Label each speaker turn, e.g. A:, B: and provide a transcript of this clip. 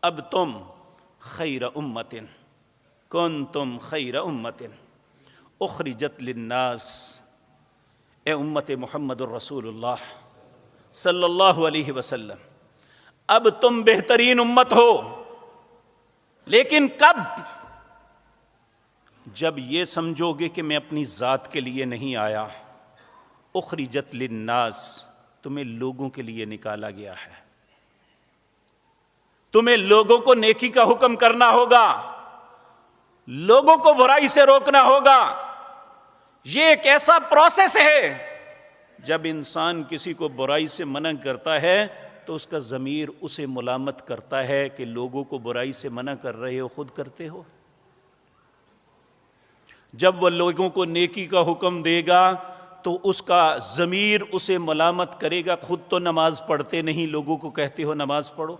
A: اب تم خیر امت کنتم خیر امت اخرجت للناس، اے امت محمد الرسول اللہ صلی اللہ علیہ وسلم، اب تم بہترین امت ہو، لیکن کب؟ جب یہ سمجھو گے کہ میں اپنی ذات کے لیے نہیں آیا، اخرجت للناس، تمہیں لوگوں کے لیے نکالا گیا ہے، تمہیں لوگوں کو نیکی کا حکم کرنا ہوگا، لوگوں کو برائی سے روکنا ہوگا۔ یہ ایک ایسا پروسیس ہے، جب انسان کسی کو برائی سے منع کرتا ہے تو اس کا ضمیر اسے ملامت کرتا ہے کہ لوگوں کو برائی سے منع کر رہے ہو، خود کرتے ہو۔ جب وہ لوگوں کو نیکی کا حکم دے گا تو اس کا ضمیر اسے ملامت کرے گا، خود تو نماز پڑھتے نہیں، لوگوں کو کہتے ہو نماز پڑھو۔